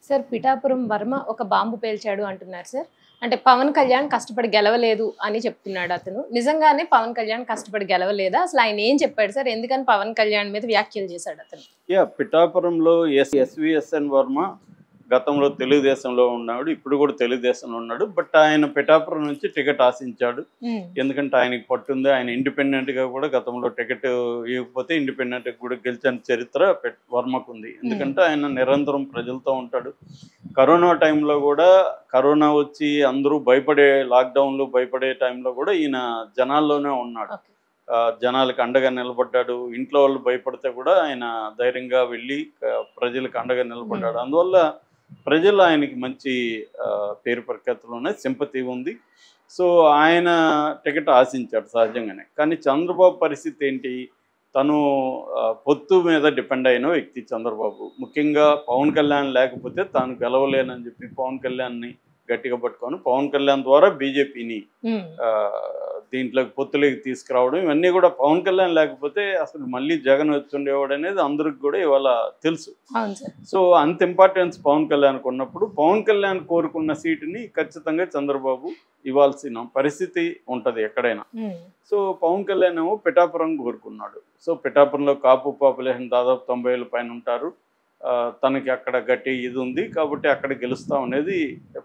Sir Pithapuram Varma ఒక bomb పేల్చాడు అంటున్నారు sir. అంటే పవన్ కళ్యాణ్ కష్టపడి గెలవలేదు అని చెప్తున్నాడు అతను. నిజంగానే పవన్ కళ్యాణ్ కష్టపడి గెలవలేదా? అసలు ఆయన ఏం చెప్పాడు సార్? ఎందుకని పవన్ కళ్యాణ్ మీద వ్యాఖ్యలు చేశాడు అతను? పిఠాపురంలో ఎస్విఎస్ఎన్ వర్మ గతంలో తెలుగుదేశంలో ఉన్నాడు, ఇప్పుడు కూడా తెలుగుదేశంలో ఉన్నాడు. బట్ ఆయన పిఠాపురం నుంచి టికెట్ ఆశించాడు. ఎందుకంటే ఆయనకి పట్టుంది, ఆయన ఇండిపెండెంట్ గా కూడా గతంలో టికెట్ ఇవ్వకపోతే ఇండిపెండెంట్ కూడా గెలిచిన చరిత్ర వర్మకు ఉంది. ఎందుకంటే ఆయన నిరంతరం ప్రజలతో ఉంటాడు. కరోనా టైంలో కూడా, కరోనా వచ్చి అందరూ లాక్డౌన్లు భయపడే టైంలో కూడా ఈయన జనాల్లోనే ఉన్నాడు. జనాలకు అండగా నిలబడ్డాడు. ఇంట్లో వాళ్ళు భయపడితే కూడా ఆయన ధైర్యంగా వెళ్ళి ప్రజలకు అండగా నిలబడ్డాడు. అందువల్ల ప్రజలు ఆయనకి మంచి పేరు ప్రఖ్యాతులు ఉన్నాయి, సింపతి ఉంది. సో ఆయన టికెట్ ఆశించాడు సహజంగానే. కానీ చంద్రబాబు పరిస్థితి ఏంటి? తను పొత్తు మీద డిపెండ్ అయిన వ్యక్తి చంద్రబాబు. ముఖ్యంగా పవన్ కళ్యాణ్ లేకపోతే తాను గెలవలేనని చెప్పి పవన్ కళ్యాణ్ని గట్టిగా పట్టుకొని పవన్ కళ్యాణ్ ద్వారా బీజేపీని దీంట్లోకి పొత్తులోకి తీసుకురావడం, ఇవన్నీ కూడా పవన్ కళ్యాణ్ లేకపోతే అసలు మళ్ళీ జగన్ వచ్చుండేవాడు అనేది అందరికి కూడా ఇవాళ తెలుసు. సో అంత ఇంపార్టెన్స్ పవన్ కళ్యాణ్కి ఉన్నప్పుడు పవన్ కళ్యాణ్ కోరుకున్న సీటుని ఖచ్చితంగా చంద్రబాబు ఇవ్వాల్సిన పరిస్థితి ఉంటది ఎక్కడైనా. సో పవన్ కళ్యాణ్ ఏమో పిఠాపురం కోరుకున్నాడు. సో పిఠాపురంలో కాపు పాపులేషన్ దాదాపు 90,000 పైన ఉంటారు. తనకి అక్కడ గట్టి ఇది ఉంది కాబట్టి అక్కడ గెలుస్తాం అనేది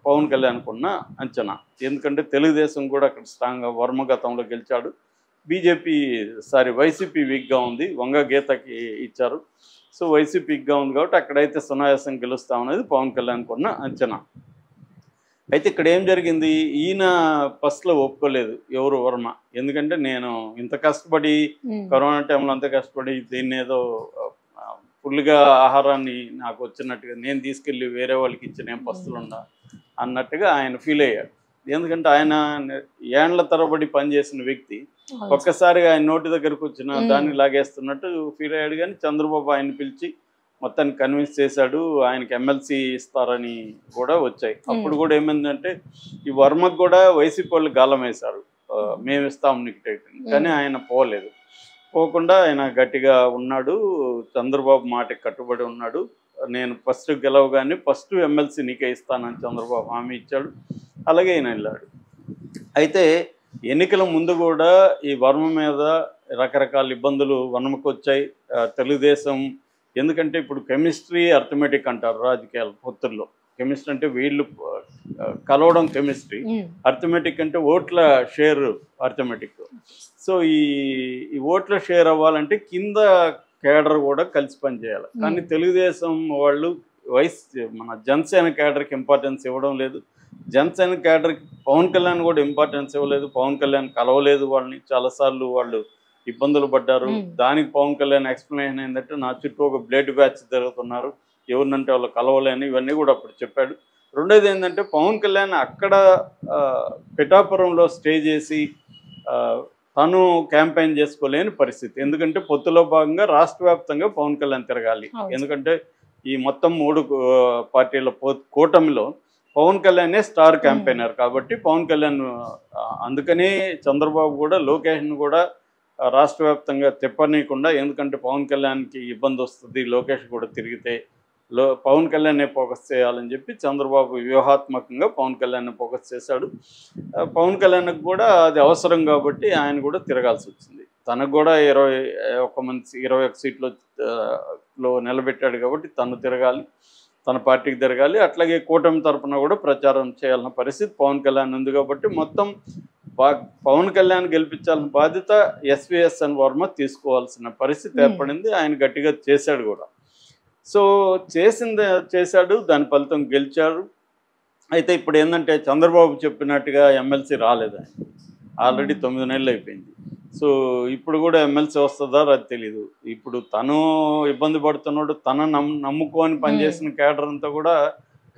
పవన్ కళ్యాణ్కు ఉన్న అంచనా. ఎందుకంటే తెలుగుదేశం కూడా అక్కడ స్ట్రాంగ్గా వర్మ గతంలో గెలిచాడు. వైసీపీ వీక్గా ఉంది, వంగ గీతకి ఇచ్చారు. సో వైసీపీ వీక్గా ఉంది కాబట్టి అక్కడైతే సునాయాసం గెలుస్తాం అనేది పవన్ కళ్యాణ్కు ఉన్న అంచనా. అయితే ఇక్కడ ఏం జరిగింది? ఈయన ఫస్ట్లో ఒప్పుకోలేదు ఎవరు వర్మ. ఎందుకంటే నేను ఇంత కష్టపడి కరోనా టైంలో అంత కష్టపడి దీన్ని ఏదో ఫుల్గా ఆహారాన్ని నాకు వచ్చినట్టుగా నేను తీసుకెళ్ళి వేరే వాళ్ళకి ఇచ్చి నేను పస్తులున్నా అన్నట్టుగా ఆయన ఫీల్ అయ్యాడు. ఎందుకంటే ఆయన ఏండ్ల తరబడి పనిచేసిన వ్యక్తి ఒక్కసారిగా ఆయన నోటి దగ్గరకు వచ్చిన దాన్ని లాగేస్తున్నట్టు ఫీల్ అయ్యాడు. కానీ చంద్రబాబు ఆయన పిలిచి మొత్తాన్ని కన్విన్స్ చేశాడు. ఆయనకి ఎమ్మెల్సీ ఇస్తారని కూడా వచ్చాయి. అప్పుడు కూడా ఏమైందంటే ఈ వర్మకు కూడా వైసీపీ వాళ్ళు గాలం వేశారు, మేము ఇస్తాం నీకు టికెట్. కానీ ఆయన పోలేదు. పోకుండా ఆయన గట్టిగా ఉన్నాడు, చంద్రబాబు మాటకి కట్టుబడి ఉన్నాడు. నేను ఫస్ట్ గెలవగానే ఫస్ట్ ఎమ్మెల్సీ నీకే ఇస్తానని చంద్రబాబు హామీ ఇచ్చాడు. అలాగే ఆయన వెళ్ళాడు. అయితే ఎన్నికల ముందు కూడా ఈ వర్మ మీద రకరకాల ఇబ్బందులు వర్మకు వచ్చాయి. తెలుగుదేశం ఎందుకంటే ఇప్పుడు కెమిస్ట్రీ అర్థమెటిక్ అంటారు రాజకీయాల పొత్తుల్లో. కెమిస్ట్రీ అంటే వీళ్ళు కలవడం కెమిస్ట్రీ, అర్థమెటిక్ అంటే ఓట్ల షేర్ అర్థమెటిక్. సో ఈ ఓట్ల షేర్ అవ్వాలంటే కింద కేడర్ కూడా కలిసి పనిచేయాలి. కానీ తెలుగుదేశం వాళ్ళు మన జనసేన కేడర్కి ఇంపార్టెన్స్ ఇవ్వడం లేదు. జనసేన కేడర్కి పవన్ కళ్యాణ్ కూడా ఇంపార్టెన్స్ ఇవ్వలేదు. పవన్ కళ్యాణ్ కలవలేదు వాళ్ళని, చాలాసార్లు వాళ్ళు ఇబ్బందులు పడ్డారు. దానికి పవన్ కళ్యాణ్ ఎక్స్ప్లెనేషన్ ఏంటంటే నా చుట్టూ ఒక బ్లేడ్ బ్యాచ్ జరుగుతున్నారు, ఎవరినంటే వాళ్ళు కలవలేని, ఇవన్నీ కూడా అప్పుడు చెప్పాడు. రెండోది ఏంటంటే పవన్ కళ్యాణ్ అక్కడ పిఠాపురంలో స్టే చేసి తను క్యాంపెయిన్ చేసుకోలేని పరిస్థితి. ఎందుకంటే పొత్తులో భాగంగా రాష్ట్ర వ్యాప్తంగా పవన్ కళ్యాణ్ తిరగాలి. ఎందుకంటే ఈ మొత్తం 3 పార్టీల కూటమిలో పవన్ కళ్యాణే స్టార్ క్యాంపెయినర్ కాబట్టి పవన్ కళ్యాణ్ అందుకని చంద్రబాబు కూడా లోకేష్ను కూడా రాష్ట్ర వ్యాప్తంగా తిప్పనీయకుండా, ఎందుకంటే పవన్ కళ్యాణ్కి ఇబ్బంది వస్తుంది లోకేష్ కూడా తిరిగితే, పవన్ కళ్యాణ్నే ఫోకస్ చేయాలని చెప్పి చంద్రబాబు వ్యూహాత్మకంగా పవన్ కళ్యాణ్ని ఫోకస్ చేశాడు. పవన్ కళ్యాణ్కి కూడా అది అవసరం కాబట్టి ఆయన కూడా తిరగాల్సి వచ్చింది. తనకు కూడా 21 సీట్లో నిలబెట్టాడు కాబట్టి తను తిరగాలి, తన పార్టీకి తిరగాలి. అట్లాగే కూటమి తరఫున కూడా ప్రచారం చేయాలన్న పరిస్థితి పవన్ కళ్యాణ్ ఉంది కాబట్టి మొత్తం పవన్ కళ్యాణ్ గెలిపించాల్సిన బాధ్యత ఎస్విఎస్ఎన్ వర్మ తీసుకోవాల్సిన పరిస్థితి ఏర్పడింది. ఆయన గట్టిగా చేశాడు కూడా. సో చేశాడు, దాని ఫలితం గెలిచాడు. అయితే ఇప్పుడు ఏంటంటే చంద్రబాబు చెప్పినట్టుగా ఎమ్మెల్సీ రాలేదు. ఆయన ఆల్రెడీ 9 నెలలు అయిపోయింది. సో ఇప్పుడు కూడా ఎమ్మెల్సీ వస్తుందా అది తెలీదు. ఇప్పుడు తను ఇబ్బంది పడుతున్నాడు, నమ్ముకొని పనిచేసిన కేడర్ అంతా కూడా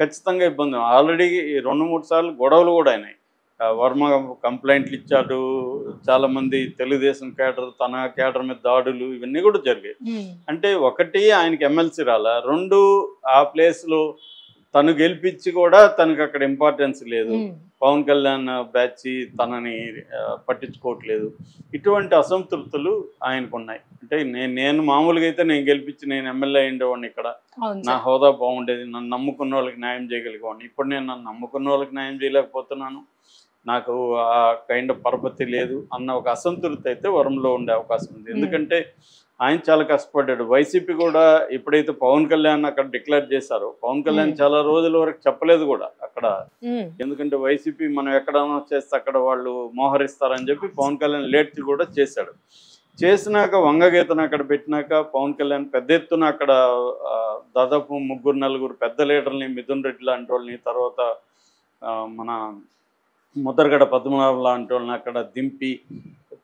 ఖచ్చితంగా ఇబ్బంది. ఆల్రెడీ 2-3 సార్లు గొడవలు కూడా అయినాయి. వర్మ కంప్లైంట్లు ఇచ్చాడు, చాలామంది తెలుగుదేశం కేడర్ తన కేడర్ మీద దాడులు ఇవన్నీ కూడా జరిగాయి. అంటే ఒకటి ఆయనకి ఎమ్మెల్సీ రాలా, 2 ఆ ప్లేస్లో తను గెలిపించి కూడా తనకు అక్కడ ఇంపార్టెన్స్ లేదు, పవన్ కళ్యాణ్ బ్యాచ్ తనని పట్టించుకోవట్లేదు, ఇటువంటి అసంతృప్తులు ఆయనకు ఉన్నాయి. అంటే నేను మామూలుగా అయితే నేను గెలిపించి నేను ఎమ్మెల్యే అయ్యేవాడిని, ఇక్కడ నా హోదా బాగుండేది, నన్ను నమ్ముకున్న వాళ్ళకి న్యాయం చేయగలిగేవాడిని. ఇప్పుడు నేను నన్ను నమ్ముకున్న వాళ్ళకి న్యాయం చేయలేకపోతున్నాను, నాకు ఆ కైండ్ ఆఫ్ పరపతి లేదు అన్న ఒక అసంతృప్తి అయితే వరంలో ఉండే అవకాశం ఉంది. ఎందుకంటే ఆయన చాలా కష్టపడ్డాడు. వైసీపీ కూడా ఎప్పుడైతే పవన్ కళ్యాణ్ అక్కడ డిక్లేర్ చేశారో, పవన్ కళ్యాణ్ చాలా రోజుల వరకు చెప్పలేదు కూడా అక్కడ. ఎందుకంటే వైసీపీ మనం ఎక్కడైనా చేస్తే అక్కడ వాళ్ళు మోహరిస్తారని చెప్పి పవన్ కళ్యాణ్ లేట్ కూడా చేశాడు. చేసినాక వంగగీతను అక్కడ పెట్టినాక పవన్ కళ్యాణ్ పెద్ద ఎత్తున అక్కడ దాదాపు 3-4 పెద్ద లీడర్ని, మిథున్ రెడ్డి లాంటి వాళ్ళని, తర్వాత మన ముద్రగడ పద్మనాభం లాంటి వాళ్ళని అక్కడ దింపి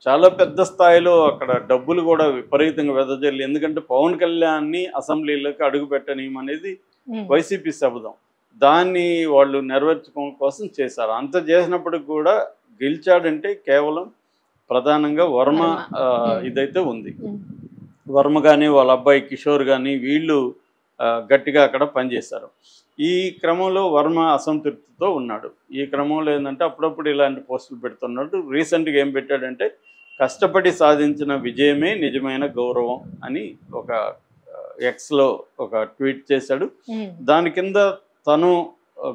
చాలా పెద్ద స్థాయిలో అక్కడ డబ్బులు కూడా విపరీతంగా వెదజల్లి, ఎందుకంటే పవన్ కళ్యాణ్ని అసెంబ్లీలోకి అడుగు పెట్టనీయమనేది వైసీపీ శబ్దం, దాన్ని వాళ్ళు నెరవేర్చుకోవడం కోసం చేశారు. అంత చేసినప్పటికి కూడా గెలిచాడంటే కేవలం ప్రధానంగా వర్మ ఇదైతే ఉంది. వర్మ కానీ వాళ్ళ అబ్బాయి కిషోర్ కానీ వీళ్ళు గట్టిగా అక్కడ పనిచేశారు. ఈ క్రమంలో వర్మ అసంతృప్తితో ఉన్నాడు. ఈ క్రమంలో ఏంటంటే అప్పుడప్పుడు ఇలాంటి పోస్టులు పెడుతున్నాడు. రీసెంట్గా ఏం పెట్టాడంటే కష్టపడి సాధించిన విజయమే నిజమైన గౌరవం అని ఒక ఎక్స్లో ఒక ట్వీట్ చేశాడు. దాని కింద తను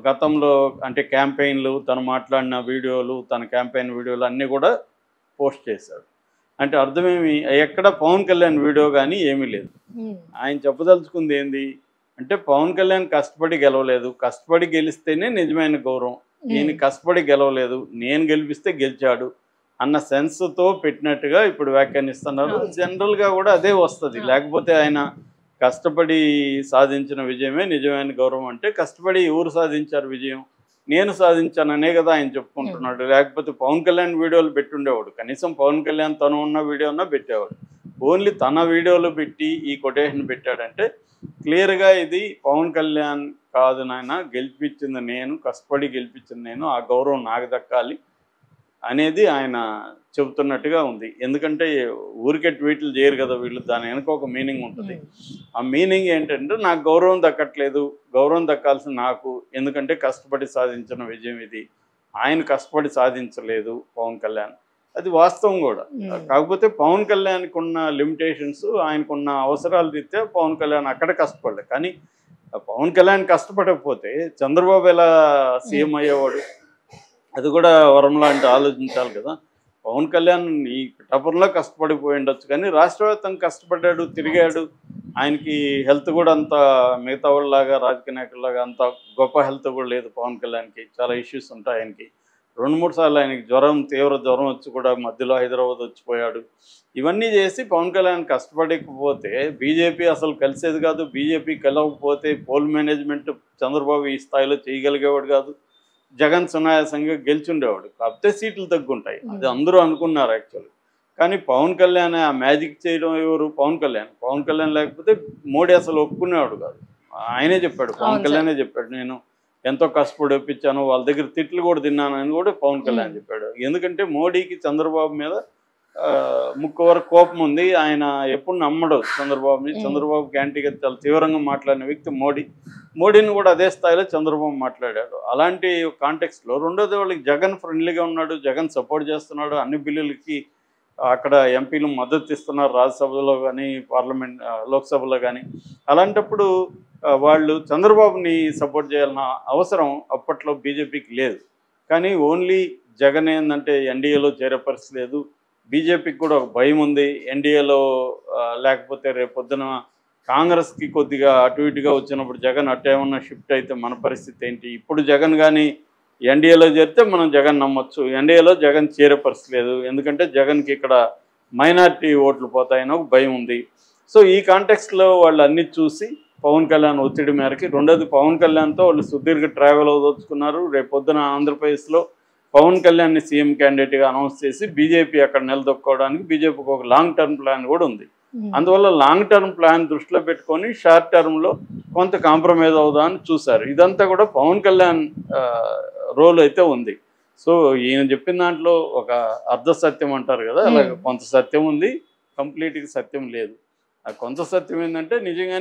గతంలో అంటే క్యాంపెయిన్లు, తను మాట్లాడిన వీడియోలు, తన క్యాంపెయిన్ వీడియోలు అన్నీ కూడా పోస్ట్ చేశాడు. అంటే అర్థమేమి, ఎక్కడ పవన్ కళ్యాణ్ వీడియో కానీ ఏమీ లేదు. ఆయన చెప్పదలుచుకుంది ఏంది అంటే పవన్ కళ్యాణ్ కష్టపడి గెలవలేదు, కష్టపడి గెలిస్తేనే నిజమైన గౌరవం, నేను కష్టపడి గెలవలేదు, నేను గెలిపిస్తే గెలిచాడు అన్న సెన్స్తో పెట్టినట్టుగా ఇప్పుడు వ్యాఖ్యానిస్తున్నారు. జనరల్గా కూడా అదే వస్తుంది. లేకపోతే ఆయన కష్టపడి సాధించిన విజయమే నిజమైన గౌరవం అంటే కష్టపడి ఎవరు సాధించారు విజయం, నేను సాధించాననే కదా ఆయన చెప్పుకుంటున్నాడు. లేకపోతే పవన్ కళ్యాణ్ వీడియోలు పెట్టుండేవాడు, కనీసం పవన్ కళ్యాణ్ తను ఉన్న వీడియోనా పెట్టేవాడు. ఓన్లీ తన వీడియోలు పెట్టి ఈ కొటేషన్ పెట్టాడంటే క్లియర్గా ఇది పవన్ కళ్యాణ్ కాదు నాయన, గెలిపించింది నేను, కష్టపడి గెలిపించింది నేను, ఆ గౌరవం నాకు దక్కాలి అనేది ఆయన చెబుతున్నట్టుగా ఉంది. ఎందుకంటే ఊరికే ట్వీట్లు చేయరు కదా వీళ్ళు, దాని వెనక ఒక మీనింగ్ ఉంటుంది. ఆ మీనింగ్ ఏంటంటే నాకు గౌరవం దక్కట్లేదు, గౌరవం దక్కాల్సిన నాకు, ఎందుకంటే కష్టపడి సాధించిన విజయం ఇది, ఆయన కష్టపడి సాధించలేదు పవన్ కళ్యాణ్, అది వాస్తవం కూడా. కాకపోతే పవన్ కళ్యాణ్కి ఉన్న లిమిటేషన్స్, ఆయనకున్న అవసరాల రీత్యా పవన్ కళ్యాణ్ అక్కడ కష్టపడలేదు. కానీ పవన్ కళ్యాణ్ కష్టపడకపోతే చంద్రబాబు ఎలా సీఎం అయ్యేవాడు, అది కూడా వరంలా అంటే ఆలోచించాలి కదా. పవన్ కళ్యాణ్ ఈ టపర్లో కష్టపడిపోయి ఉండొచ్చు, కానీ రాష్ట్ర వ్యాప్తంగా కష్టపడ్డాడు, తిరిగాడు. ఆయనకి హెల్త్ కూడా అంత మిగతా వాళ్ళలాగా రాజకీయ నాయకుల్లాగా అంత గొప్ప హెల్త్ కూడా లేదు పవన్ కళ్యాణ్కి, చాలా ఇష్యూస్ ఉంటాయి ఆయనకి. 2-3 సార్లు ఆయనకి తీవ్ర జ్వరం వచ్చి కూడా మధ్యలో హైదరాబాద్ వచ్చిపోయాడు. ఇవన్నీ చేసి పవన్ కళ్యాణ్ కష్టపడకపోతే బీజేపీ అసలు కలిసేది కాదు. బీజేపీ కలవకపోతే పోల్ మేనేజ్మెంట్ చంద్రబాబు ఈ స్థాయిలో చేయగలిగేవాడు కాదు. జగన్ సునాయాసంగా గెలిచుండేవాడు. కాకపోతే సీట్లు తగ్గుంటాయి, అది అందరూ అనుకున్నారు యాక్చువల్లీ. కానీ పవన్ కళ్యాణ్ ఆ మ్యాజిక్ చేయడం ఎవరు, పవన్ కళ్యాణ్. పవన్ కళ్యాణ్ లేకపోతే మోడీ అసలు ఒప్పుకునేవాడు కాదు. ఆయనే చెప్పాడు, పవన్ కళ్యాణే చెప్పాడు, నేను ఎంతో కష్టపడి ఒప్పించాను, వాళ్ళ దగ్గర తిట్లు కూడా తిన్నాను అని కూడా పవన్ కళ్యాణ్ చెప్పాడు. ఎందుకంటే మోడీకి చంద్రబాబు మీద ముక్కు వరకు కోపం ఉంది. ఆయన ఎప్పుడు నమ్మడు చంద్రబాబుని. చంద్రబాబుకి యాంటీగా చాలా తీవ్రంగా మాట్లాడిన వ్యక్తి మోడీని కూడా అదే స్థాయిలో చంద్రబాబు మాట్లాడాడు. అలాంటి కాంటెక్స్ట్లో రెండోది వాళ్ళకి జగన్ ఫ్రెండ్లీగా ఉన్నాడు, జగన్ సపోర్ట్ చేస్తున్నాడు, అన్ని బిల్లులకి అక్కడ ఎంపీలు మద్దతు ఇస్తున్నారు, రాజ్యసభలో కానీ పార్లమెంట్ లోక్సభలో కానీ. అలాంటప్పుడు వాళ్ళు చంద్రబాబుని సపోర్ట్ చేయాలన్న అవసరం అప్పట్లో బీజేపీకి లేదు. కానీ ఓన్లీ జగన్ ఏంటంటే ఎన్డీఏలో చేరే పరిస్థితి లేదు, బీజేపీకి కూడా ఒక భయం ఉంది. ఎన్డీఏలో లేకపోతే రేపొద్దున కాంగ్రెస్కి కొద్దిగా అటు ఇటుగా వచ్చినప్పుడు జగన్ అట్టేమన్నా షిఫ్ట్ అయితే మన పరిస్థితి ఏంటి. ఇప్పుడు జగన్ కానీ ఎన్డీఏలో చేరితే మనం జగన్ నమ్మొచ్చు, ఎన్డీఏలో జగన్ చేరే పరిస్థితి లేదు, ఎందుకంటే జగన్కి ఇక్కడ మైనారిటీ ఓట్లు పోతాయని ఒక భయం ఉంది. సో ఈ కాంటెక్స్ట్లో వాళ్ళు అన్ని చూసి పవన్ కళ్యాణ్ ఒత్తిడి మేరకి, రెండోది పవన్ కళ్యాణ్తో వాళ్ళు సుదీర్ఘ ట్రావెల్ అవదలుచుకున్నారు. రేపొద్దున ఆంధ్రప్రదేశ్లో పవన్ కళ్యాణ్ని సీఎం క్యాండిడేట్గా అనౌన్స్ చేసి బీజేపీ అక్కడ నిలదొక్కోవడానికి బీజేపీకి ఒక లాంగ్ టర్మ్ ప్లాన్ కూడా ఉంది. అందువల్ల లాంగ్ టర్మ్ ప్లాన్ దృష్టిలో పెట్టుకొని షార్ట్ టర్మ్లో కొంత కాంప్రమైజ్ అవుదామని చూశారు. ఇదంతా కూడా పవన్ కళ్యాణ్ రోల్ అయితే ఉంది. సో ఈయన చెప్పిన దాంట్లో ఒక అర్ధ సత్యం అంటారు కదా, అలాగే కొంత సత్యం ఉంది, కంప్లీట్గా సత్యం లేదు. ఆ కొంత సత్యం ఏంటంటే నిజంగానే